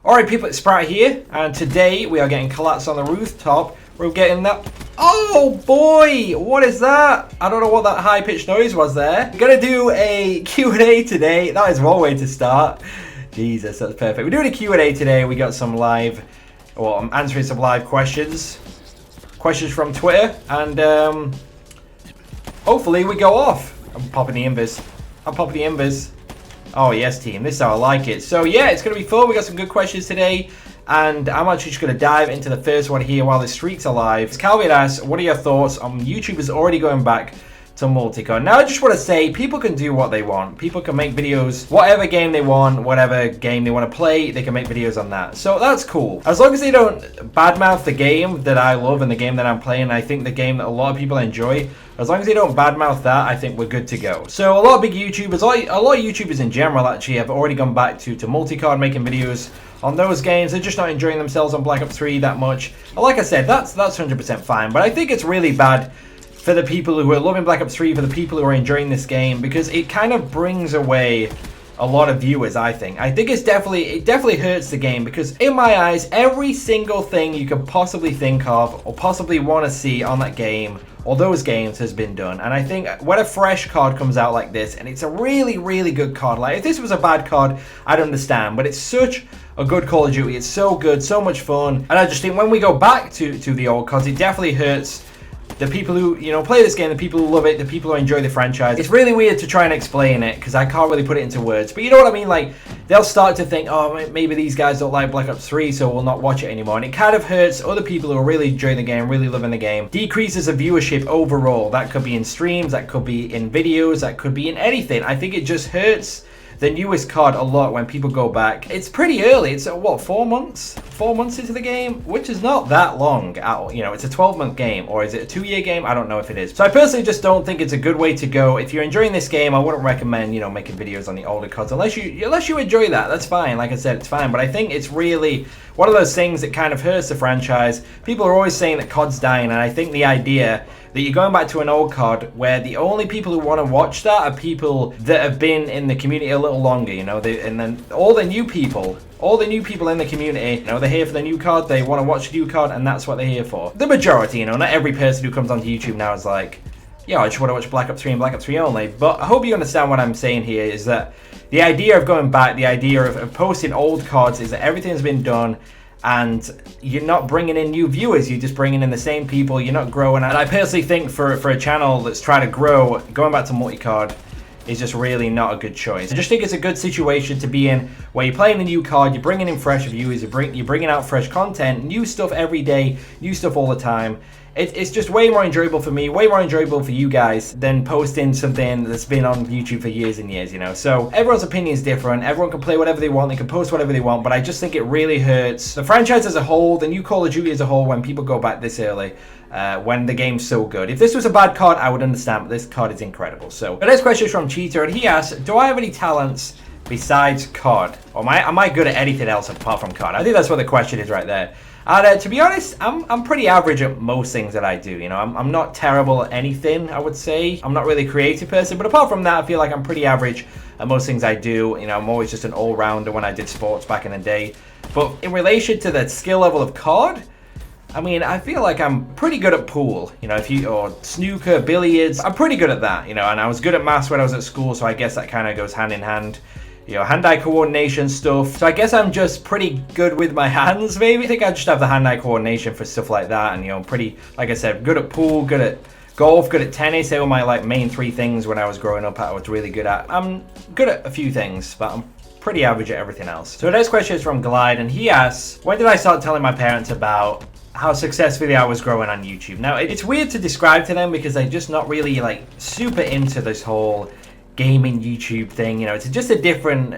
Alright people, it's Spratt here, and today we are getting collapsed on the rooftop. We're getting that... Oh boy! What is that? I don't know what that high-pitched noise was there. We're gonna do a Q&A today. That is one way to start. Jesus, that's perfect. We're doing a Q&A today. We got some live... Well, I'm answering some live questions. Questions from Twitter, and hopefully we go off. I'm popping the embers. I'm popping the embers. Oh yes, team, this is how I like it. So yeah, it's going to be fun. We got some good questions today, and I'm actually just going to dive into the first one here while the streaks are live. Calvin asks, what are your thoughts on YouTubers already going back to multicore? Now I just want to say, people can do what they want. People can make videos, whatever game they want, whatever game they want to play, they can make videos on that. So that's cool. As long as they don't badmouth the game that I love and the game that I'm playing, I think the game that a lot of people enjoy, as long as they don't badmouth that, I think we're good to go. So a lot of big YouTubers, a lot of YouTubers in general actually have already gone back to multi-card making videos on those games. They're just not enjoying themselves on Black Ops 3 that much. And like I said, that's 100% fine. But I think it's really bad for the people who are loving Black Ops 3, for the people who are enjoying this game, because it kind of brings away a lot of viewers, I think. I think it definitely hurts the game, because in my eyes, every single thing you could possibly think of or possibly want to see on that game or those games has been done. And I think when a fresh card comes out like this, and it's a really, really good card, like if this was a bad card, I'd understand, but it's such a good Call of Duty. It's so good, so much fun. And I just think when we go back to the old cards, it definitely hurts the people who, you know, play this game, the people who love it, the people who enjoy the franchise. It's really weird to try and explain it, because I can't really put it into words. But you know what I mean? Like, they'll start to think, oh, maybe these guys don't like Black Ops 3, so we'll not watch it anymore. And it kind of hurts other people who are really enjoying the game, really loving the game. Decreases the viewership overall. That could be in streams, that could be in videos, that could be in anything. I think it just hurts the newest card a lot when people go back. It's pretty early. It's what, 4 months? 4 months into the game, which is not that long at all. You know, it's a 12-month game, or is it a 2-year game? I don't know if it is. So I personally just don't think it's a good way to go. If you're enjoying this game, I wouldn't recommend, you know, making videos on the older cards unless you enjoy that. That's fine. Like I said, it's fine. But I think it's really one of those things that kind of hurts the franchise. People are always saying that COD's dying, and I think the idea that you're going back to an old COD where the only people who want to watch that are people that have been in the community a little longer, you know, and then all the new people in the community, you know, they're here for the new COD, they want to watch the new COD, and that's what they're here for. The majority, you know, not every person who comes onto YouTube now is like, yeah, I just want to watch Black Ops 3 and Black Ops 3 only. But I hope you understand what I'm saying here, is that the idea of going back, the idea of posting old CODs is that everything's been done, and you're not bringing in new viewers, you're just bringing in the same people, you're not growing. And I personally think for a channel that's trying to grow, going back to multi-card is just really not a good choice. I just think it's a good situation to be in, where you're playing the new card, you're bringing in fresh viewers, you're bringing out fresh content, new stuff every day, new stuff all the time. It's just way more enjoyable for me, way more enjoyable for you guys than posting something that's been on YouTube for years and years, you know. So everyone's opinion is different. Everyone can play whatever they want, they can post whatever they want, but I just think it really hurts the franchise as a whole, the new Call of Duty as a whole, when people go back this early, when the game's so good. If this was a bad card, I would understand, but this card is incredible. So the next question is from Cheater, and he asks, do I have any talents besides COD? Or am I good at anything else apart from COD? I think that's what the question is right there. And to be honest, I'm pretty average at most things that I do. You know, I'm not terrible at anything, I would say. I'm not really a creative person, but apart from that, I feel like I'm pretty average at most things I do. You know, I'm always just an all-rounder when I did sports back in the day. But in relation to the skill level of COD, I mean, I feel like I'm pretty good at pool, you know, or snooker, billiards. I'm pretty good at that, you know, and I was good at maths when I was at school, so I guess that kind of goes hand in hand. You know, hand-eye coordination stuff. So I guess I'm just pretty good with my hands, maybe. I think I just have the hand-eye coordination for stuff like that. And, you know, pretty, like I said, good at pool, good at golf, good at tennis. They were my, like, main 3 things when I was growing up I was really good at. I'm good at a few things, but I'm pretty average at everything else. So the next question is from Glide, and he asks, when did I start telling my parents about how successfully I was growing on YouTube? Now, it's weird to describe to them because they're just not really, like, super into this whole gaming YouTube thing. You know, it's just a different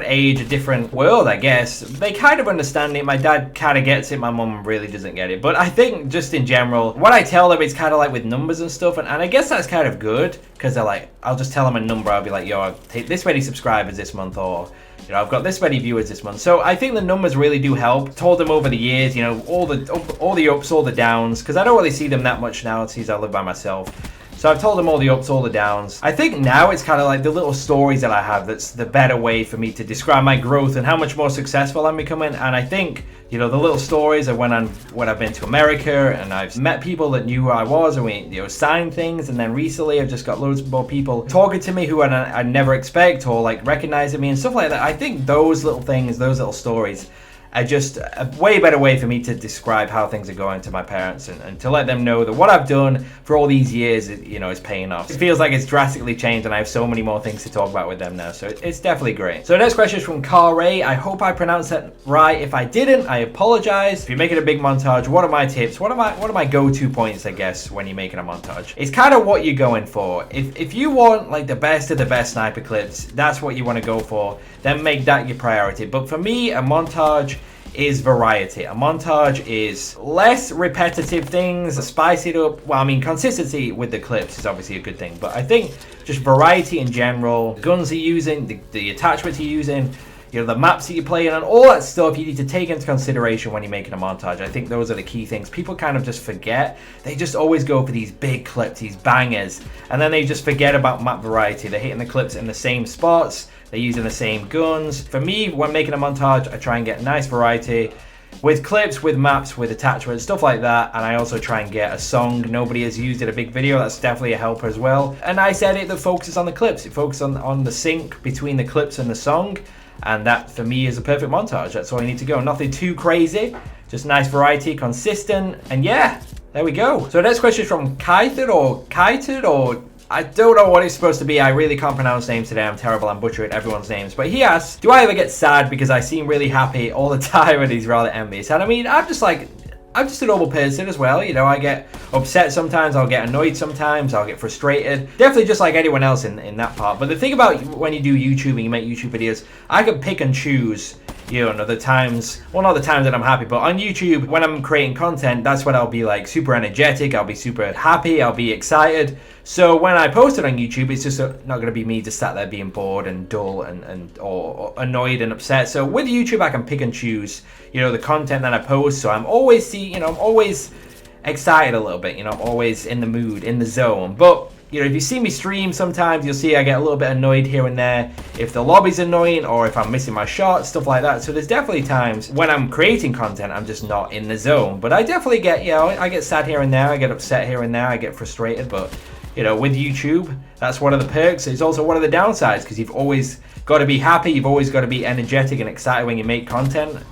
age, a different world, I guess. They kind of understand it. My dad kind of gets it. My mum really doesn't get it. But I think just in general, what I tell them, it's kind of like with numbers and stuff. And I guess that's kind of good, because they're like, I'll just tell them a number. I'll be like, yo, I've hit this many subscribers this month, or, you know, I've got this many viewers this month. So I think the numbers really do help. Told them over the years, you know, all the ups, all the downs, because I don't really see them that much now since I live by myself. So I've told them all the ups, all the downs. I think now it's kind of like the little stories that I have that's the better way for me to describe my growth and how much more successful I'm becoming. And I think, you know, the little stories of when I've been to America and I've met people that knew who I was and we, you know, signed things. And then recently I've just got loads more people talking to me who I'd never expect or like recognizing me and stuff like that. I think those little things, those little stories are just a way better way for me to describe how things are going to my parents and to let them know that what I've done for all these years, you know, is paying off. It feels like it's drastically changed and I have so many more things to talk about with them now. So it's definitely great. So the next question is from Carl Ray. I hope I pronounced that right. If I didn't, I apologize. If you're making a big montage, what are my tips? What are my go-to points, I guess, when you're making a montage? It's kind of what you're going for. If you want like the best of the best sniper clips, that's what you want to go for, then make that your priority. But for me, a montage is variety. A montage is less repetitive things, spice it up. Well, I mean, consistency with the clips is obviously a good thing, but I think just variety in general, guns you're using, the attachments you're using, you know, the maps that you're playing and all that stuff you need to take into consideration when you're making a montage. I think those are the key things. People kind of just forget. They just always go for these big clips, these bangers, and then they just forget about map variety. They're hitting the clips in the same spots, they're using the same guns. For me, when making a montage, I try and get nice variety with clips, with maps, with attachments, stuff like that. And I also try and get a song nobody has used in a big video. That's definitely a helper as well. A nice edit that focuses on the clips. It focuses on the sync between the clips and the song. And that, for me, is a perfect montage. That's all you need to go. Nothing too crazy. Just nice variety, consistent. And yeah, there we go. So the next question is from Kaited or I don't know what it's supposed to be. I really can't pronounce names today. I'm terrible. I'm butchering everyone's names. But he asks, do I ever get sad because I seem really happy all the time and he's rather envious? And I mean, I'm just a normal person as well. You know, I get upset sometimes, I'll get annoyed sometimes, I'll get frustrated. Definitely just like anyone else in that part. But the thing about when you do YouTube and you make YouTube videos, I can pick and choose, you know, the times, well, not the times that I'm happy, but on YouTube, when I'm creating content, that's when I'll be like super energetic, I'll be super happy, I'll be excited. So when I post it on YouTube, it's just not going to be me just sat there being bored and dull or annoyed and upset. So with YouTube, I can pick and choose, you know, the content that I post. So I'm always I'm always excited a little bit, you know, I'm always in the mood, in the zone. But you know, if you see me stream, sometimes you'll see I get a little bit annoyed here and there if the lobby's annoying or if I'm missing my shots, stuff like that. So there's definitely times when I'm creating content, I'm just not in the zone. But I definitely get, you know, I get sad here and there, I get upset here and there, I get frustrated. But you know, with YouTube, that's one of the perks. It's also one of the downsides because you've always got to be happy. You've always got to be energetic and excited when you make content.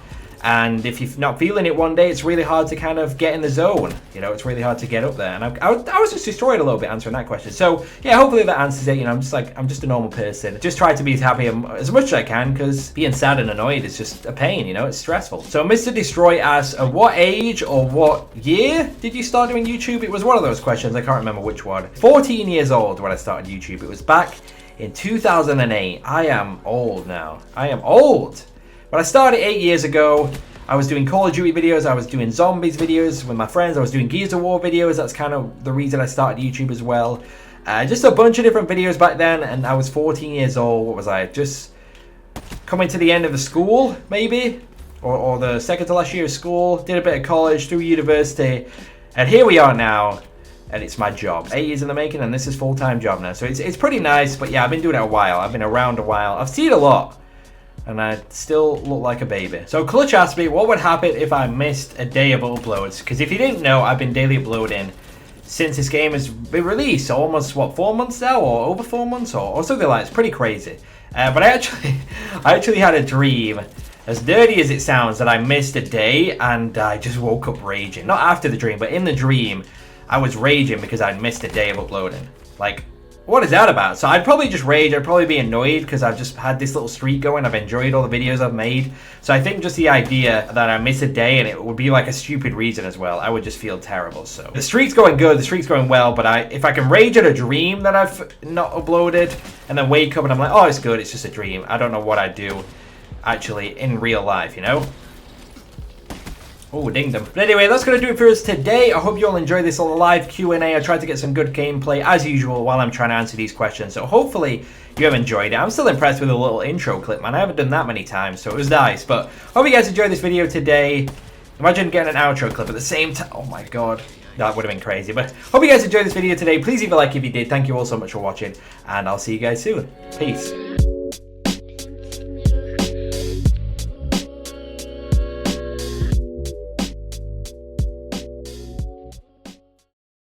And if you're not feeling it one day, it's really hard to kind of get in the zone. You know, it's really hard to get up there. And I was just destroyed a little bit answering that question. So yeah, hopefully that answers it. You know, I'm just a normal person. Just try to be as happy as much as I can because being sad and annoyed is just a pain. You know, it's stressful. So Mr. Destroy asks, at what age or what year did you start doing YouTube? It was one of those questions. I can't remember which one. 14 years old when I started YouTube. It was back in 2008. I am old now. I am old. When I started 8 years ago, I was doing Call of Duty videos, I was doing zombies videos with my friends, I was doing Gears of War videos. That's kind of the reason I started YouTube as well. Just a bunch of different videos back then, and I was 14 years old. What was I? Just coming to the end of the school, maybe? Or the second to last year of school. Did a bit of college, through university, and here we are now. And it's my job. 8 years in the making, and this is full-time job now. So it's pretty nice, but yeah, I've been doing it a while. I've been around a while. I've seen a lot. And I still look like a baby. So Clutch asked me, what would happen if I missed a day of uploads? Because if you didn't know, I've been daily uploading since this game has been released. Almost, what, 4 months now? Or over 4 months? Or something like that. It's pretty crazy. But I actually had a dream, as dirty as it sounds, that I missed a day and I just woke up raging. Not after the dream, but in the dream, I was raging because I'd missed a day of uploading. Like, what is that about? So I'd probably just rage. I'd probably be annoyed because I've just had this little streak going. I've enjoyed all the videos I've made. So I think just the idea that I miss a day and it would be like a stupid reason as well, I would just feel terrible. So the streak's going good. The streak's going well. But if I can rage at a dream that I've not uploaded and then wake up and I'm like, oh, it's good. It's just a dream. I don't know what I'd do actually in real life, you know? Oh, dinged them. But anyway, that's going to do it for us today. I hope you all enjoyed this little live Q&A. I tried to get some good gameplay, as usual, while I'm trying to answer these questions. So hopefully you have enjoyed it. I'm still impressed with the little intro clip, man. I haven't done that many times, so it was nice. But hope you guys enjoyed this video today. Imagine getting an outro clip at the same time. Oh, my God. That would have been crazy. But hope you guys enjoyed this video today. Please leave a like if you did. Thank you all so much for watching, and I'll see you guys soon. Peace.